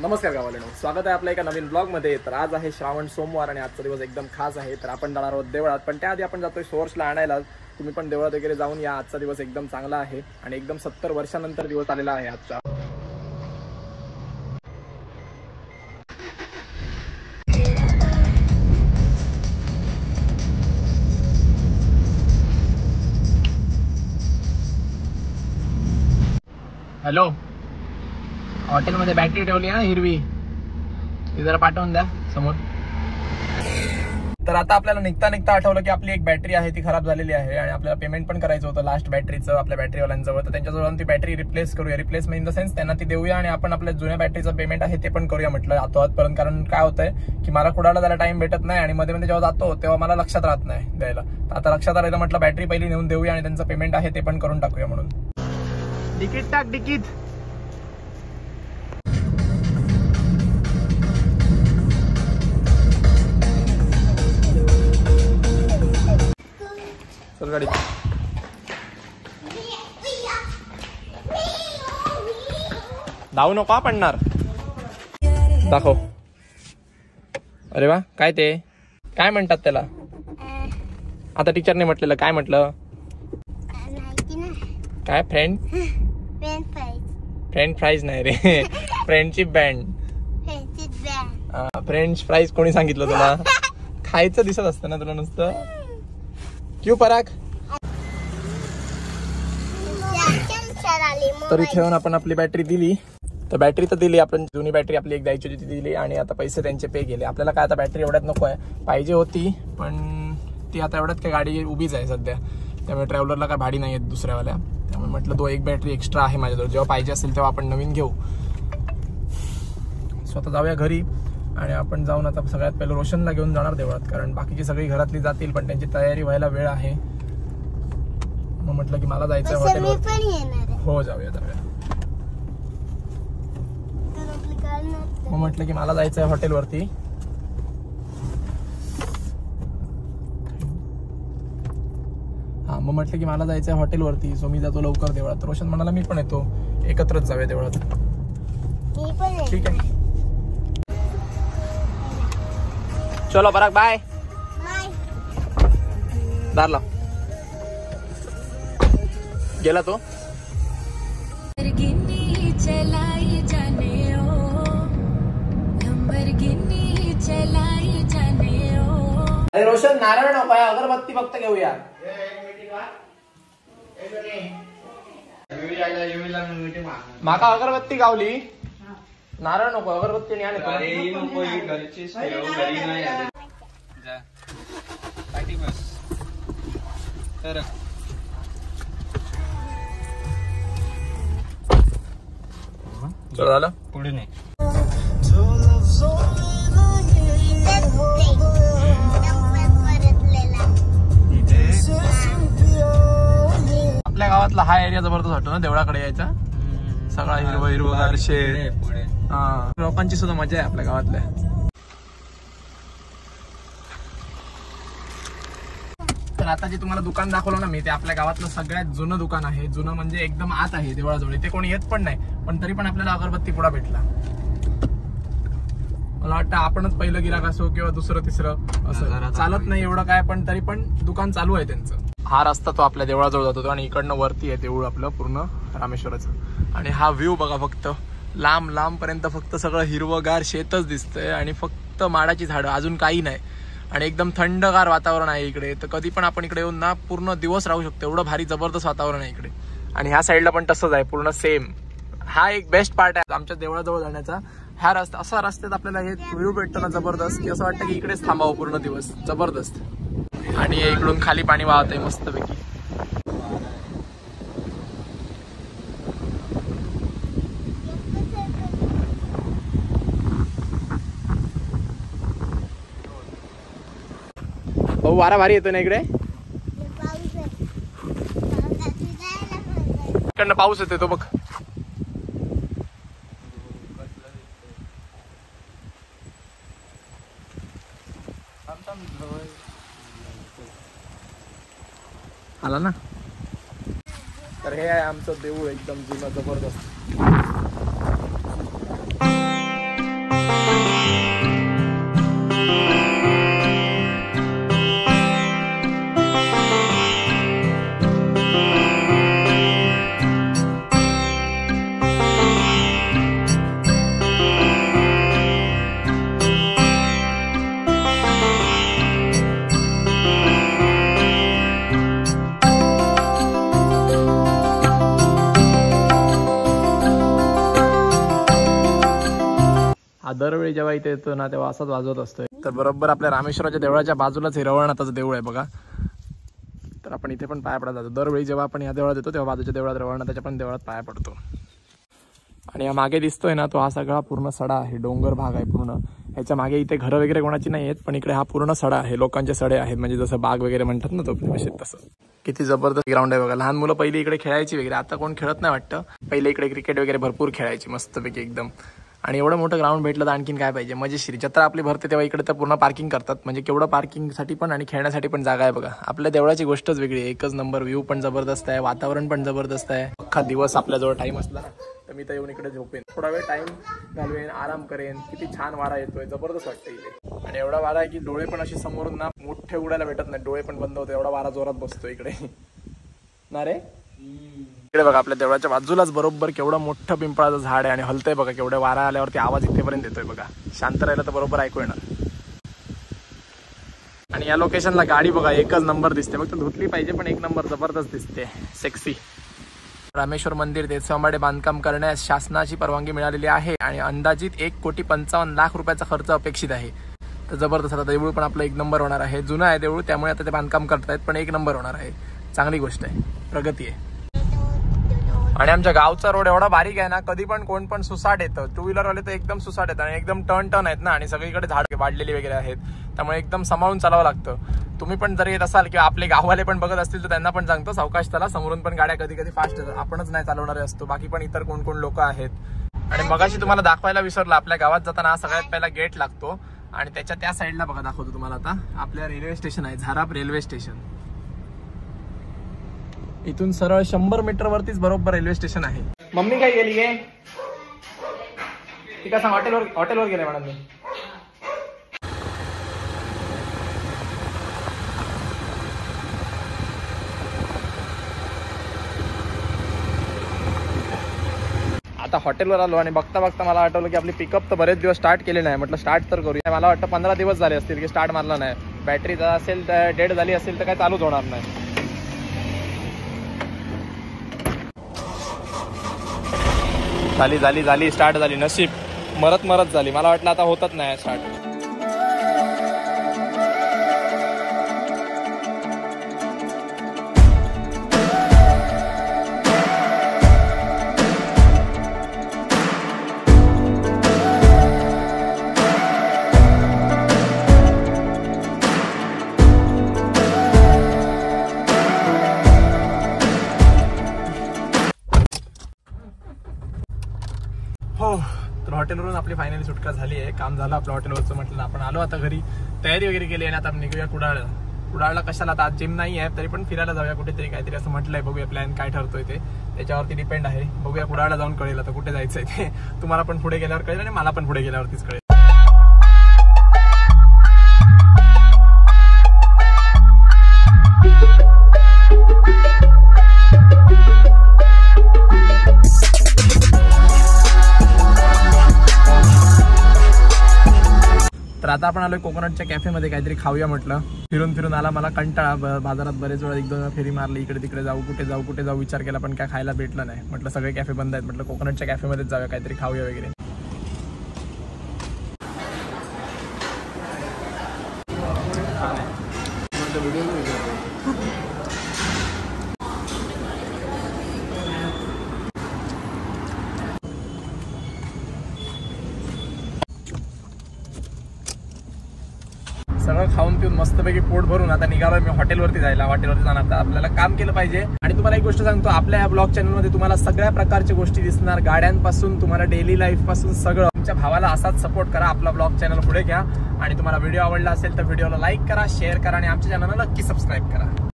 नमस्कार गावाला, स्वागत आहे आपल्या एका नवीन ब्लॉग मध्ये। तर आज आहे श्रावण सोमवार आणि आजचा दिवस एकदम खास आहे। तर आपण जाणार आहोत देवळात, पण त्याआधी आपण जातोय सोर्सला आणायला। तुम्ही पण देवळात वगैरे जाऊन या, आजचा दिवस एकदम चांगला आहे आणि एकदम 70 वर्षानंतर दिवस आलेला आहे आजचा। हॅलो, हॉटेलमध्ये बॅटरी ठेवली ना हिरवी, ती जरा पाठवून द्या समोर। तर आता आपल्याला निघता निघता आठवलं की आपली एक बॅटरी आहे ती खराब झालेली आहे आणि आपल्याला पेमेंट पण करायचं होतं लास्ट बॅटरीचं आपल्या बॅटरीवाल्यांजवळ। तर त्यांच्याजवळ ती बॅटरी रिप्लेस करूया, रिप्लेस इन द सेन्स त्यांना ती देऊया आणि आपण आपल्या जुन्या बॅटरीचं पेमेंट आहे ते पण करूया म्हटलं आतोआतपर्यंत। कारण काय होतंय की मला कुडाला त्याला टाइम भेटत नाही आणि मध्ये मध्ये जेव्हा जातो तेव्हा मला लक्षात राहत नाही द्यायला। तर आता लक्षात आलं म्हटलं बॅटरी पहिली नेऊन देऊया आणि त्यांचं पेमेंट आहे ते पण करून टाकूया म्हणून। तिकीट टाक, तिकीट चल गाडी धावू नको पडणार। दाखव। अरे वा, काय ते काय म्हणतात त्याला? आता टीचरने म्हटलेलं काय म्हटलं? काय फ्रेंड फ्रेंड फ्राईज नाही रे, फ्रेंडशिप बँड। फ्रेंच फ्राईज कोणी सांगितलं तुला? खायचं दिसत असतं ना तुला नुसतं। क्यों पराग? तर इथे येऊन आपण आपली बॅटरी दिली। तर बॅटरी तर दिली आपण, जुनी बॅटरी आपली एक द्यायची होती ती दिली आणि आता पैसे त्यांचे पे केले। आपल्याला काय आता बॅटरी एवढ्यात नको आहे, पाहिजे होती पण ती आता एवढ्यात काय गाडी उभीच आहे सध्या, त्यामुळे ट्रॅव्हलरला काय भाडी नाही आहेत दुसऱ्यावाल्या। त्यामुळे म्हटलं तो एक बॅटरी एक्स्ट्रा आहे माझ्याजवळ, जेव्हा पाहिजे असेल तेव्हा आपण नवीन घेऊ। स्वतः जाऊया घरी आणि आपण जाऊन आता सगळ्यात पहिलं रोशनला घेऊन जाणार देवळात, कारण बाकीची सगळी घरातली जातील पण त्यांची तयारी व्हायला वेळ आहे। मग म्हटलं की मला जायचं आहे हॉटेलवर। हो जाऊया जाऊया। मग म्हटलं की मला जायचं आहे हॉटेलवरती। मग म्हटलं की मला जायचं आहे हॉटेलवरती, सो मी जातो लवकर देवळात। रोशन म्हणाला मी पण येतो, एकत्रच जाऊया देवळात। ठीक आहे, चलो पराग बाय दारला गेला तो। अरे रोशन, नारळ नको आहे, अगरबत्ती फक्त घेऊया। माका अगरबत्ती गावली, नारळ नको, अगरबत्ती नाही आले तर झालं पुढे नाही। आपल्या गावातला हा एरिया जबरदस्त वाटतो ना देवळाकडे यायचा, सगळा हिरवं हिरवगार शेत। लोकांची सुद्धा मजा आहे आपल्या गावातल्या। तर आता जे तुम्हाला दुकान दाखवलं ना मी, ते आपल्या गावातलं सगळ्यात जुनं दुकान आहे। जुनं म्हणजे एकदम आत आहे देवळाजवळ, ते कोणी येत पण नाही, पण तरी पण आपल्याला अगरबत्ती पुडा भेटला। मला वाटतं आपणच पहिलं गिराक असो किंवा दुसरं तिसरं असं, चालत नाही एवढं काय, पण तरी पण दुकान चालू आहे त्यांचं। हा रस्ता तो आपल्या देवळाजवळ जातो आणि इकडनं वरती आहे देऊळ आपलं पूर्ण रामेश्वराचं। आणि हा व्ह्यू बघा, फक्त लांब लांब पर्यंत फक्त सगळं हिरवगार शेतच दिसतंय आणि फक्त माडाची झाडं, अजून काही नाही। आणि एकदम थंडगार वातावरण आहे इकडे, तर कधी पण आपण इकडे येऊन ना पूर्ण दिवस राहू शकतो, एवढं भारी जबरदस्त वातावरण आहे इकडे। आणि ह्या साईडला पण तसंच आहे पूर्ण सेम। हा एक बेस्ट पार्ट आहे आमच्या देवळाजवळ जाण्याचा, ह्या रस्ता। असा रस्त्यात आपल्याला हे व्ह्यू भेटतो ना जबरदस्त, की असं वाटतं की इकडेच थांबावं पूर्ण दिवस, जबरदस्त। आणि इकडून खाली पाणी वाहत आहे मस्तपैकी। हो, वारा भारी येतो ना इकडे, इकडनं पाऊस येतोय तो बघ। आला ना। तर हे आहे आमचं देऊळ, एकदम जुनं जबरदस्त। हा दरवेळी जेव्हा इथे येतो ना तेव्हा असाच वाजवत असतोय. तर बरोबर आपल्या रामेश्वराच्या देवळाच्या बाजूलाच हे रवळनाथाचं देऊळ आहे बघा. तर आपण इथे पण पाया पडत जातो. दरवेळी जेव्हा आपण या देवळात येतो तेव्हा बाजूच्या देवळात रवळनाथाच्या पण देवळात पाया पडतो. आणि या मागे दिसतोय ना तो हा सगळा पूर्ण सडा आहे, डोंगर भाग आहे पूर्ण. ह्याच्या मागे इथे घरं वगैरे कोणाची नाही आहेत, पण इकडे हा पूर्ण सडा आहे, लोकांचे सडे आहेत, म्हणजे जसं बाग वगैरे म्हणतात ना तो तसं. किती जबरदस्त ग्राउंड आहे बघा. लहान मुलं पहिली इकडे खेळायची वगैरे, आता कोण खेळत नाही वाटतं. पहिले इकडे क्रिकेट वगैरे भरपूर खेळायची मस्तपैकी एकदम. आणि एवढं मोठं ग्राउंड भेटलं तर आणखीन काय पाहिजे. मजेशीर. जत्रा आपली भरते तेव्हा इकडे तर पूर्ण पार्किंग करतात, म्हणजे केवढं पार्किंगसाठी पण आणि खेळण्यासाठी पण जागा आहे बघा. आपल्या देवळाची गोष्टच वेगळी आहे, एकच नंबर. व्ह्यू पण जबरदस्त आहे, वातावरण पण जबरदस्त आहे. अख्खा दिवस आपल्याजवळ टाइम असला ना तर मी तर येऊन इकडे झोपेन, थोडा वेळ टाइम घालवेन, आराम करेन. किती छान वारा येतोय, जबरदस्त वाटतं इथे. आणि एवढा वारा आहे की डोळे पण असे समोरून ना मोठे उडायला भेटत नाही, डोळे पण बंद होते, एवढा वारा जोरात बसतो इकडे ना रे. इकडे बघा आपल्या देवळाच्या बाजूलाच बरोबर केवढं मोठं पिंपळाचं झाड आहे आणि हलतंय बघा. केवढ्या वारा आल्यावरती आवाज इथेपर्यंत येतोय बघा. शांत राहिलं तर बरोबर ऐकू येणार. आणि या लोकेशनला गाडी बघा एकच नंबर दिसते, फक्त धुतली पाहिजे पण एक नंबर जबरदस्त दिसते, सेक्सी. रामेश्वर मंदिर देवस्वांबाडे बांधकाम करण्यास शासनाची परवानगी मिळालेली आहे आणि अंदाजित 1,55,00,000 रुपयाचा खर्च अपेक्षित आहे. तर जबरदस्त. आता देऊळ पण आपलं एक नंबर होणार आहे. जुनं आहे देऊळ, त्यामुळे आता ते बांधकाम करतायत, पण एक नंबर होणार आहे. चांगली गोष्ट आहे, प्रगती आहे. आणि आमच्या गावचा रोड एवढा बारीक आहे ना, कधी पण कोण पण सुसाट येतं. टू व्हीलर वाले तर एकदम सुसाट येतं आणि एकदम टर्न आहेत ना, आणि सगळीकडे झाड वाढलेली वगैरे आहेत, त्यामुळे एकदम सांभाळून चालावं लागतं. तुम्ही पण जर येत असाल किंवा आपले गाववाले पण बघत असतील तर त्यांना पण सांगतो सावकाश चला. समोरून पण गाड्या कधी कधी फास्ट येतात, आपणच नाही चालवणारे असतो, बाकी पण इतर कोण कोण लोक आहेत. आणि मगाशी तुम्हाला दाखवायला विसरलो, आपल्या गावात जाताना सगळ्यात पहिला गेट लागतो आणि त्याच्या त्या साईडला बघा दाखवतो तुम्हाला. आता आपल्या रेल्वे स्टेशन आहे, झाराप रेल्वे स्टेशन. इथून सरळ 100 मीटर वरतीच बरोबर रेल्वे स्टेशन आहे. मम्मी काय गेली आहे ती का सांग, हॉटेलवर गेले मॅडम मी. आता हॉटेलवर आलो आणि बघता बघता मला आठवलं की आपली पिकअप तर बरेच दिवस स्टार्ट केले नाही. म्हटलं स्टार्ट तर करूया. मला वाटतं 15 दिवस झाले असतील की स्टार्ट मारला नाही. बॅटरी असेल तर डेड झाली असेल तर काय चालूच होणार नाही. झाली स्टार्ट झाली. नशीब मरत झाली. मला वाटलं आता होतच नाही स्टार्ट. हो, तर हॉटेलवरून आपली फायनली सुटका झाली आहे. काम झालं आपलं हॉटेलवरचं. म्हटलं आपण आलो आता घरी, तयारी वगैरे केली आणि आता निघूया कुडाळला. कशाला, आता आज जिम नाही आहे तरी पण फिरायला जाऊया कुठेतरी, काहीतरी असं म्हटलंय. बघूया प्लॅन काय ठरतोय ते, त्याच्यावरती डिपेंड आहे. बघूया कुडाळला जाऊन कळेल आता कुठे जायचंय ते. तुम्हाला पण पुढे गेल्यावर कळेल आणि मला पण पुढे गेल्यावरतीच कळेल. तर आता आपण आलोय कोकोनटच्या कॅफेमध्ये, काहीतरी खाऊया म्हटलं. फिरून आला मला कंटाळा. बाजारात बरेच वेळा एक-दोन फेरी मारली, इकडे तिकडे कुठे जाऊ विचार केला, पण काय खायला भेटलं नाही. म्हटलं सगळे कॅफे बंद आहेत, म्हटलं कोकोनटच्या कॅफेमध्येच जाऊया, काहीतरी खाऊया वगैरे. सगळं खाऊन पिऊन मस्तपैकी पोट भरून आता निघालोय मी हॉटेलवरती जायला. हॉटेलवरती जाणार आपल्याला काम केलं पाहिजे. आणि तुम्हाला एक गोष्ट सांगतो, आपल्या या ब्लॉग चॅनलमध्ये तुम्हाला सगळ्या प्रकारच्या गोष्टी दिसणार, गाड्यांपासून तुम्हाला डेली लाईफ पासून सगळं. तुमच्या भावाला असाच सपोर्ट करा, आपला ब्लॉग चॅनल पुढे घ्या. आणि तुम्हाला व्हिडिओ आवडला असेल तर व्हिडिओला लाईक करा, शेअर करा आणि आमच्या चॅनलला नक्की सबस्क्राईब करा.